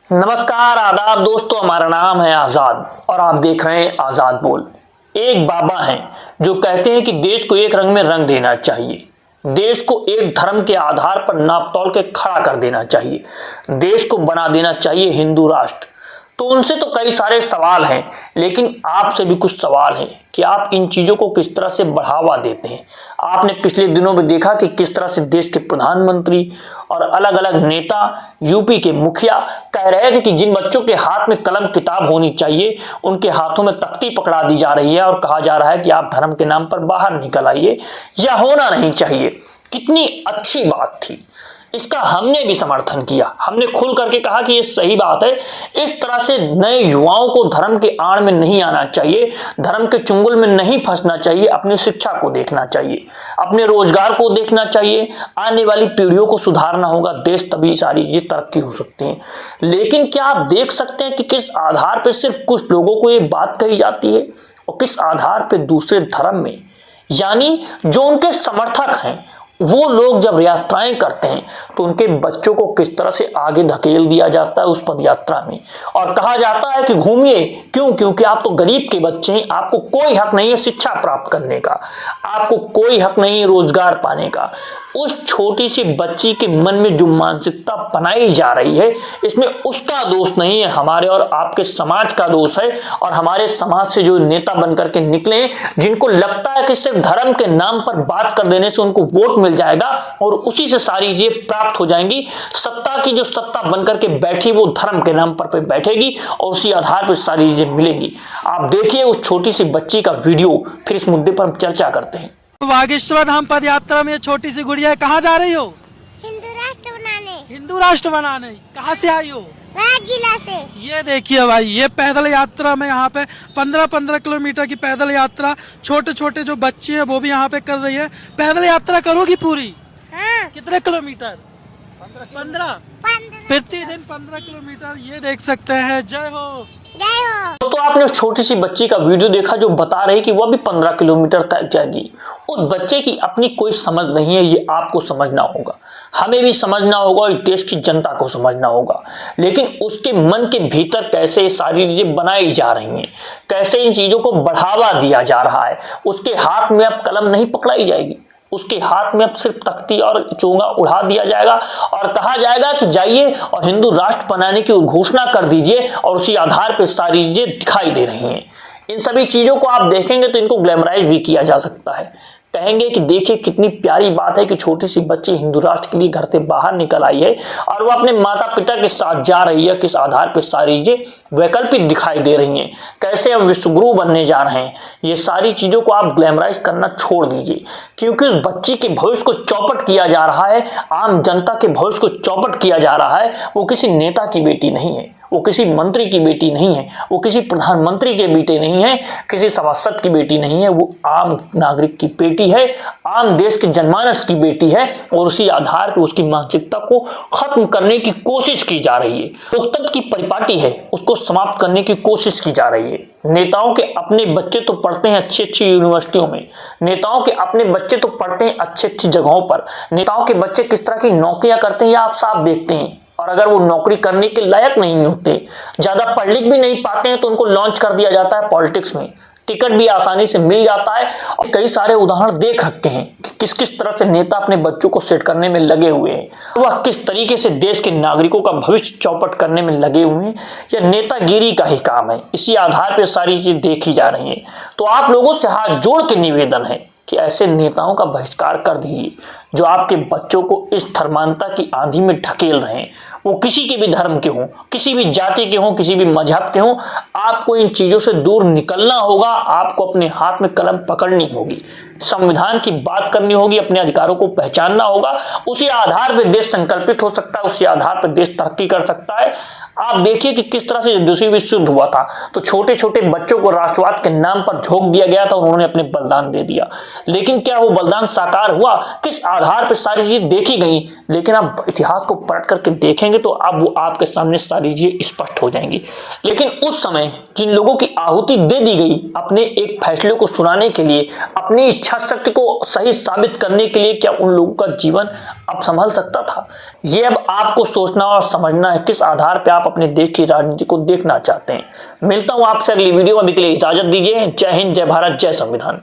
नमस्कार आदाब दोस्तों, हमारा नाम है आजाद और आप देख रहे हैं आजाद बोल। एक बाबा हैं जो कहते हैं कि देश को एक रंग में रंग देना चाहिए, देश को एक धर्म के आधार पर नाप तोल के खड़ा कर देना चाहिए, देश को बना देना चाहिए हिंदू राष्ट्र। तो उनसे तो कई सारे सवाल हैं, लेकिन आपसे भी कुछ सवाल हैं कि आप इन चीजों को किस तरह से बढ़ावा देते हैं। आपने पिछले दिनों में देखा कि किस तरह से देश के प्रधानमंत्री और अलग अलग नेता, यूपी के मुखिया कह रहे थे कि जिन बच्चों के हाथ में कलम किताब होनी चाहिए उनके हाथों में तख्ती पकड़ा दी जा रही है और कहा जा रहा है कि आप धर्म के नाम पर बाहर निकल आइए, यह होना नहीं चाहिए। कितनी अच्छी बात थी, इसका हमने भी समर्थन किया। हमने खुल करके कहा कि ये सही बात है, इस तरह से नए युवाओं को धर्म के आड़ में नहीं आना चाहिए, धर्म के चुंगल में नहीं फंसना चाहिए, अपनी शिक्षा को देखना चाहिए, अपने रोजगार को देखना चाहिए, आने वाली पीढ़ियों को सुधारना होगा, देश तभी सारी चीजें तरक्की हो सकती है। लेकिन क्या आप देख सकते हैं कि किस आधार पर सिर्फ कुछ लोगों को ये बात कही जाती है और किस आधार पर दूसरे धर्म में, यानी जो उनके समर्थक हैं वो लोग जब यात्राएं करते हैं तो उनके बच्चों को किस तरह से आगे धकेल दिया जाता है उस पद यात्रा में और कहा जाता है कि घूमिए। क्यों? क्योंकि आप तो गरीब के बच्चे हैं, आपको कोई हक नहीं है शिक्षा प्राप्त करने का, आपको कोई हक नहीं है रोजगार पाने का। उस छोटी सी बच्ची के मन में जो मानसिकता बनाई जा रही है, इसमें उसका दोष नहीं है, हमारे और आपके समाज का दोष है। और हमारे समाज से जो नेता बनकर के निकले, जिनको लगता है कि सिर्फ धर्म के नाम पर बात कर देने से उनको वोट मिल जाएगा और उसी से सारी चीजें प्राप्त हो जाएंगी, सत्ता की जो सत्ता बनकर के बैठी वो धर्म के नाम पर बैठेगी और उसी आधार पर सारी चीजें मिलेंगी। आप देखिए उस छोटी सी बच्ची का वीडियो, फिर इस मुद्दे पर हम चर्चा करते हैं। बागेश्वर धाम पद यात्रा में छोटी सी गुड़िया कहाँ जा रही हो? हिंदू राष्ट्र बनाने। हिंदू राष्ट्र बनाने। कहाँ से आई हो? राज जिला से। ये देखिए भाई, ये पैदल यात्रा में यहाँ पे 15-15 किलोमीटर की पैदल यात्रा छोटे छोटे जो बच्चे हैं वो भी यहाँ पे कर रही है। पैदल यात्रा करोगी पूरी? हाँ। कितने किलोमीटर? 15 प्रतिदिन 15 किलोमीटर। ये देख सकते हैं। जय हो, जय हो। तो आपने उस छोटी सी बच्ची का वीडियो देखा जो बता रही कि वह भी 15 किलोमीटर तक जाएगी। उस बच्चे की अपनी कोई समझ नहीं है, ये आपको समझना होगा, हमें भी समझना होगा और देश की जनता को समझना होगा। लेकिन उसके मन के भीतर कैसे सारी चीजें बनाई जा रही हैं, कैसे इन चीजों को बढ़ावा दिया जा रहा है। उसके हाथ में अब कलम नहीं पकड़ाई जाएगी, उसके हाथ में अब सिर्फ तख्ती और चोंगा उड़ा दिया जाएगा और कहा जाएगा कि जाइए और हिंदू राष्ट्र बनाने की घोषणा कर दीजिए और उसी आधार पर सारी चीजें दिखाई दे रही हैं। इन सभी चीजों को आप देखेंगे तो इनको ग्लैमराइज भी किया जा सकता है। कहेंगे कि देखिए कितनी प्यारी बात है कि छोटी सी बच्ची हिंदू राष्ट्र के लिए घर से बाहर निकल आई है और वो अपने माता पिता के साथ जा रही है। किस आधार पर सारी चीजें वैकल्पिक दिखाई दे रही हैं, कैसे हम विश्वगुरु बनने जा रहे हैं। ये सारी चीजों को आप ग्लैमराइज करना छोड़ दीजिए, क्योंकि उस बच्ची के भविष्य को चौपट किया जा रहा है, आम जनता के भविष्य को चौपट किया जा रहा है। वो किसी नेता की बेटी नहीं है, वो किसी मंत्री की बेटी नहीं है, वो किसी प्रधानमंत्री के बेटे नहीं है, किसी सभासद की बेटी नहीं है, वो आम नागरिक की बेटी है, आम देश के जनमानस की बेटी है और उसी आधार पर उसकी मानसिकता को खत्म करने की कोशिश की जा रही है। लोकतंत्र की परिपाटी है, उसको समाप्त करने की कोशिश की जा रही है। नेताओं के अपने बच्चे तो पढ़ते हैं अच्छी अच्छी यूनिवर्सिटियों में, नेताओं के अपने बच्चे तो पढ़ते हैं अच्छी अच्छी जगहों पर, नेताओं के बच्चे किस तरह की नौकरियां करते हैं आप साफ देखते हैं। और अगर वो नौकरी करने के लायक नहीं होते, ज्यादा पढ़ लिख भी नहीं पाते हैं, तो उनको लॉन्च कर दिया जाता है पॉलिटिक्स में, टिकट भी आसानी से मिल जाता है। और कई सारे उदाहरण देख रखे हैं कि किस किस तरह से नेता अपने बच्चों को सेट करने में लगे हुए हैं, वह किस तरीके से देश के नागरिकों का भविष्य चौपट करने में लगे हुए हैं। यह नेतागिरी का ही काम है, इसी आधार पर सारी चीजें देखी जा रही है। तो आप लोगों से हाथ जोड़ के निवेदन है कि ऐसे नेताओं का बहिष्कार कर दीजिए जो आपके बच्चों को इस धर्मांता की आंधी में ढकेल रहे हैं। वो किसी के भी धर्म के हों, किसी भी जाति के हों, किसी भी मजहब के हों, आपको इन चीजों से दूर निकलना होगा। आपको अपने हाथ में कलम पकड़नी होगी, संविधान की बात करनी होगी, अपने अधिकारों को पहचानना होगा। उसी आधार पर देश संकल्पित हो सकता है, उसी आधार पर देश तरक्की कर सकता है। आप देखिए कि किस तरह से दूसरी विश्व युद्ध हुआ था तो छोटे छोटे बच्चों को राष्ट्रवाद के नाम पर झोंक दिया गया था, उन्होंने अपने बलिदान दे दिया। लेकिन क्या वो बलिदान साकार हुआ? किस आधार पर सारी चीजें देखी गई? लेकिन आप इतिहास को पलट करके देखेंगे तो अब वो आपके सामने सारी चीजें स्पष्ट हो जाएंगी। लेकिन उस समय जिन लोगों की आहुति दे दी गई अपने एक फैसले को सुनाने के लिए, अपनी इच्छा शक्ति को सही साबित करने के लिए, क्या उन लोगों का जीवन अब संभल सकता था। ये अब आपको सोचना और समझना है किस आधार पे आप अपने देश की राजनीति को देखना चाहते हैं। मिलता हूं आपसे अगली वीडियो में, अभी के लिए इजाजत दीजिए। जय हिंद, जय भारत, जय संविधान।